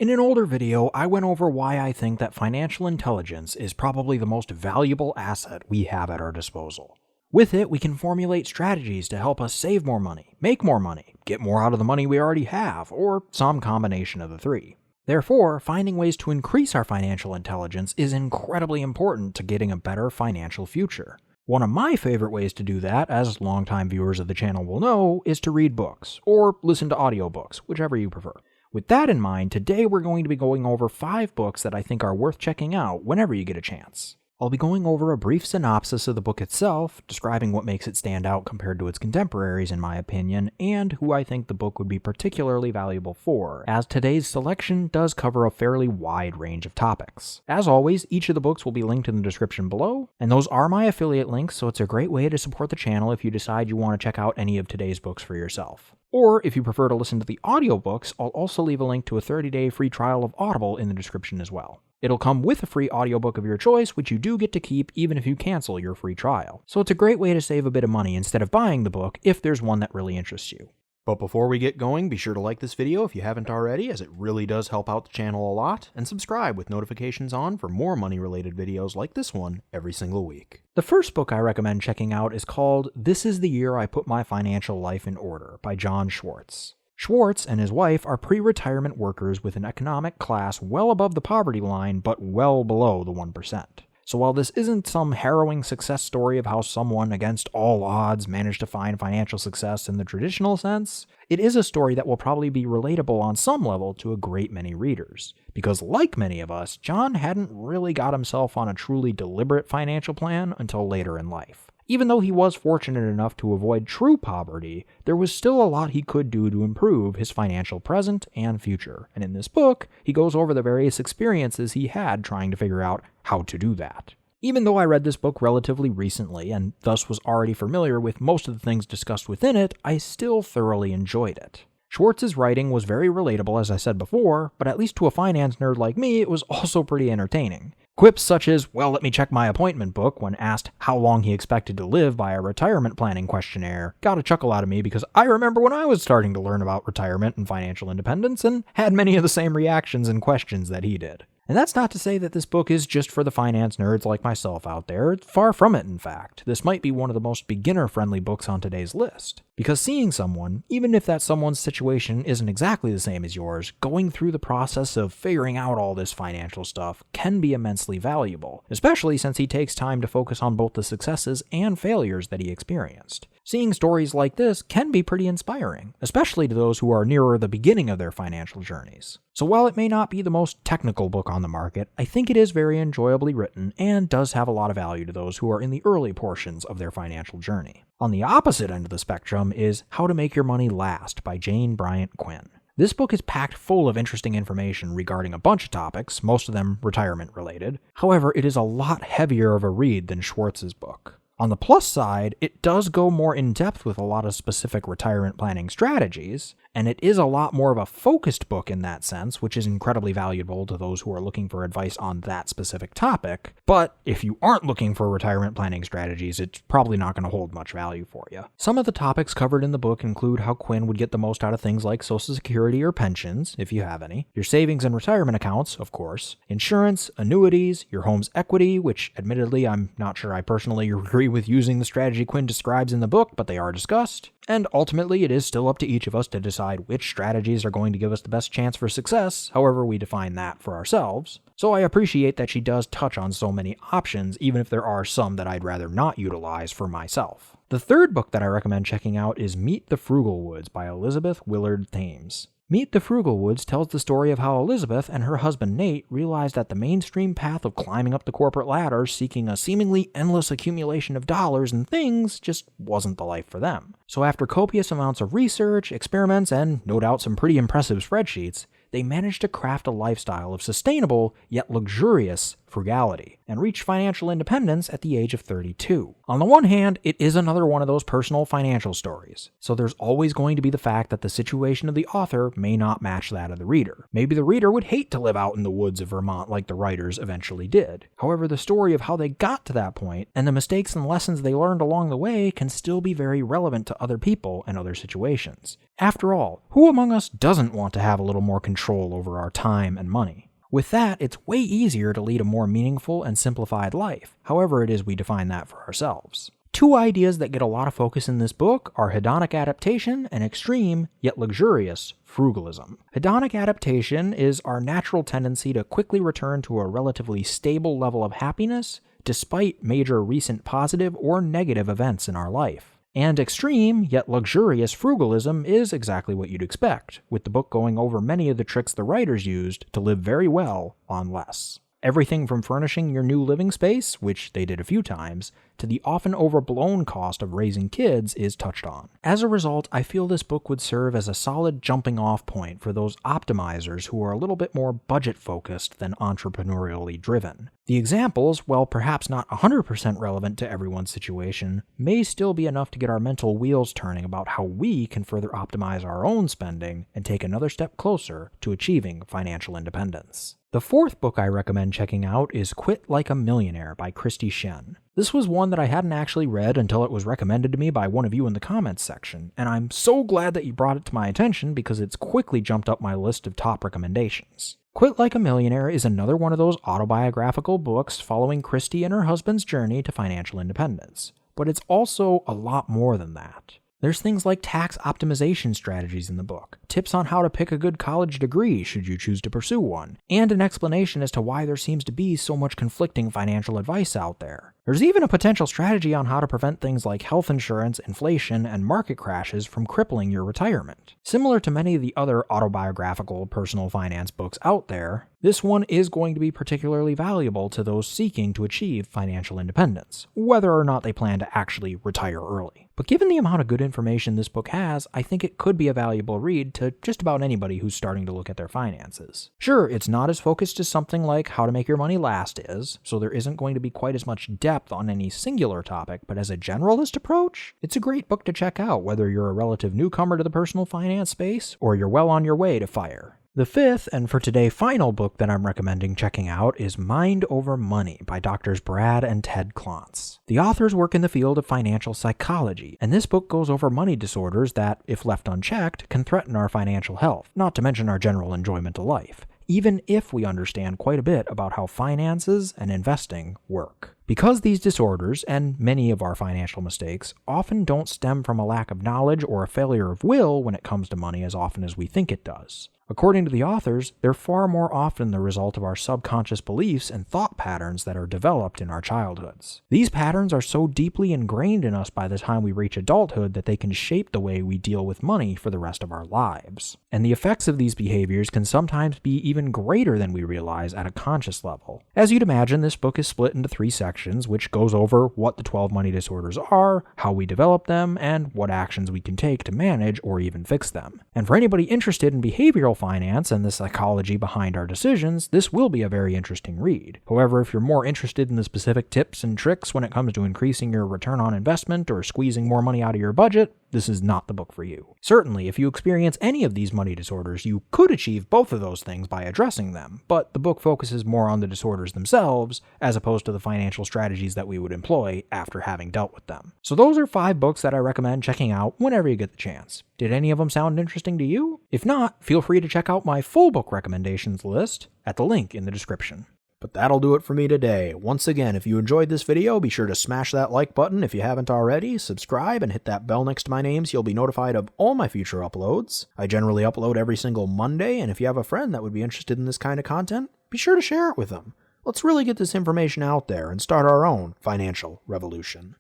In an older video, I went over why I think that financial intelligence is probably the most valuable asset we have at our disposal. With it, we can formulate strategies to help us save more money, make more money, get more out of the money we already have, or some combination of the three. Therefore, finding ways to increase our financial intelligence is incredibly important to getting a better financial future. One of my favorite ways to do that, as longtime viewers of the channel will know, is to read books, or listen to audiobooks, whichever you prefer. With that in mind, today we're going to be going over 5 books that I think are worth checking out whenever you get a chance. I'll be going over a brief synopsis of the book itself, describing what makes it stand out compared to its contemporaries in my opinion, and who I think the book would be particularly valuable for, as today's selection does cover a fairly wide range of topics. As always, each of the books will be linked in the description below, and those are my affiliate links, so it's a great way to support the channel if you decide you want to check out any of today's books for yourself. Or, if you prefer to listen to the audiobooks, I'll also leave a link to a 30-day free trial of Audible in the description as well. It'll come with a free audiobook of your choice, which you do get to keep even if you cancel your free trial. So it's a great way to save a bit of money instead of buying the book if there's one that really interests you. But before we get going, be sure to like this video if you haven't already, as it really does help out the channel a lot, and subscribe with notifications on for more money-related videos like this one every single week. The first book I recommend checking out is called This Is the Year I Put My Financial Life in Order by John Schwartz. Schwartz and his wife are pre-retirement workers with an economic class well above the poverty line but well below the 1%. So while this isn't some harrowing success story of how someone against all odds managed to find financial success in the traditional sense, it is a story that will probably be relatable on some level to a great many readers. Because like many of us, John hadn't really got himself on a truly deliberate financial plan until later in life. Even though he was fortunate enough to avoid true poverty, there was still a lot he could do to improve his financial present and future. And in this book, he goes over the various experiences he had trying to figure out how to do that. Even though I read this book relatively recently and thus was already familiar with most of the things discussed within it, I still thoroughly enjoyed it. Schwartz's writing was very relatable, as I said before, but at least to a finance nerd like me, it was also pretty entertaining. Quips such as, well, let me check my appointment book when asked how long he expected to live by a retirement planning questionnaire got a chuckle out of me because I remember when I was starting to learn about retirement and financial independence and had many of the same reactions and questions that he did. And that's not to say that this book is just for the finance nerds like myself out there. Far from it, in fact. This might be one of the most beginner-friendly books on today's list. Because seeing someone, even if that someone's situation isn't exactly the same as yours, going through the process of figuring out all this financial stuff can be immensely valuable, especially since he takes time to focus on both the successes and failures that he experienced. Seeing stories like this can be pretty inspiring, especially to those who are nearer the beginning of their financial journeys. So while it may not be the most technical book on the market, I think it is very enjoyably written and does have a lot of value to those who are in the early portions of their financial journey. On the opposite end of the spectrum is How to Make Your Money Last by Jane Bryant Quinn. This book is packed full of interesting information regarding a bunch of topics, most of them retirement related. However, it is a lot heavier of a read than Schwartz's book. On the plus side, it does go more in-depth with a lot of specific retirement planning strategies, and it is a lot more of a focused book in that sense, which is incredibly valuable to those who are looking for advice on that specific topic. But if you aren't looking for retirement planning strategies, it's probably not going to hold much value for you. Some of the topics covered in the book include how Quinn would get the most out of things like Social Security or pensions, if you have any, your savings and retirement accounts, of course, insurance, annuities, your home's equity, which admittedly I'm not sure I personally agree with using the strategy Quinn describes in the book, but they are discussed. And ultimately, it is still up to each of us to decide which strategies are going to give us the best chance for success, however we define that for ourselves. So I appreciate that she does touch on so many options, even if there are some that I'd rather not utilize for myself. The third book that I recommend checking out is Meet the FRUGALWOODS by Elizabeth Willard Thames. Meet the FRUGALWOODS tells the story of how Elizabeth and her husband Nate realized that the mainstream path of climbing up the corporate ladder seeking a seemingly endless accumulation of dollars and things just wasn't the life for them. So after copious amounts of research, experiments, and no doubt some pretty impressive spreadsheets, they managed to craft a lifestyle of sustainable yet luxurious frugality, and reached financial independence at the age of 32. On the one hand, it is another one of those personal financial stories, so there's always going to be the fact that the situation of the author may not match that of the reader. Maybe the reader would hate to live out in the woods of Vermont like the writers eventually did. However, the story of how they got to that point, and the mistakes and lessons they learned along the way, can still be very relevant to other people and other situations. After all, who among us doesn't want to have a little more control over our time and money? With that, it's way easier to lead a more meaningful and simplified life, however it is we define that for ourselves. Two ideas that get a lot of focus in this book are hedonic adaptation and extreme, yet luxurious, frugalism. Hedonic adaptation is our natural tendency to quickly return to a relatively stable level of happiness despite major recent positive or negative events in our life. And extreme, yet luxurious frugalism is exactly what you'd expect, with the book going over many of the tricks the writers used to live very well on less. Everything from furnishing your new living space, which they did a few times, to the often overblown cost of raising kids is touched on. As a result, I feel this book would serve as a solid jumping off point for those optimizers who are a little bit more budget-focused than entrepreneurially driven. The examples, while perhaps not 100% relevant to everyone's situation, may still be enough to get our mental wheels turning about how we can further optimize our own spending and take another step closer to achieving financial independence. The fourth book I recommend checking out is Quit Like a Millionaire by Christy Shen. This was one that I hadn't actually read until it was recommended to me by one of you in the comments section, and I'm so glad that you brought it to my attention because it's quickly jumped up my list of top recommendations. Quit Like a Millionaire is another one of those autobiographical books following Christy and her husband's journey to financial independence, but it's also a lot more than that. There's things like tax optimization strategies in the book, tips on how to pick a good college degree should you choose to pursue one, and an explanation as to why there seems to be so much conflicting financial advice out there. There's even a potential strategy on how to prevent things like health insurance, inflation, and market crashes from crippling your retirement. Similar to many of the other autobiographical personal finance books out there, this one is going to be particularly valuable to those seeking to achieve financial independence, whether or not they plan to actually retire early. But given the amount of good information this book has, I think it could be a valuable read to just about anybody who's starting to look at their finances. Sure, it's not as focused as something like How to Make Your Money Last is, so there isn't going to be quite as much depth on any singular topic, but as a generalist approach, it's a great book to check out whether you're a relative newcomer to the personal finance space or you're well on your way to FIRE. The fifth, and for today final book that I'm recommending checking out is Mind Over Money by Drs. Brad and Ted KLONTZ. The authors work in the field of financial psychology, and this book goes over money disorders that, if left unchecked, can threaten our financial health, not to mention our general enjoyment of life, even if we understand quite a bit about how finances and investing work. Because these disorders, and many of our financial mistakes, often don't stem from a lack of knowledge or a failure of will when it comes to money as often as we think it does. According to the authors, they're far more often the result of our subconscious beliefs and thought patterns that are developed in our childhoods. These patterns are so deeply ingrained in us by the time we reach adulthood that they can shape the way we deal with money for the rest of our lives. And the effects of these behaviors can sometimes be even greater than we realize at a conscious level. As you'd imagine, this book is split into 3 sections, which goes over what the 12 money disorders are, how we develop them, and what actions we can take to manage or even fix them. And for anybody interested in behavioral finance and the psychology behind our decisions, this will be a very interesting read. However, if you're more interested in the specific tips and tricks when it comes to increasing your return on investment or squeezing more money out of your budget, this is not the book for you. Certainly, if you experience any of these money disorders, you could achieve both of those things by addressing them, but the book focuses more on the disorders themselves, as opposed to the financial strategies that we would employ after having dealt with them. So those are 5 books that I recommend checking out whenever you get the chance. Did any of them sound interesting to you? If not, feel free to check out my full book recommendations list at the link in the description. But that'll do it for me today. Once again, if you enjoyed this video, be sure to smash that like button if you haven't already, subscribe, and hit that bell next to my name so you'll be notified of all my future uploads. I generally upload every single Monday, and if you have a friend that would be interested in this kind of content, be sure to share it with them. Let's really get this information out there and start our own financial revolution.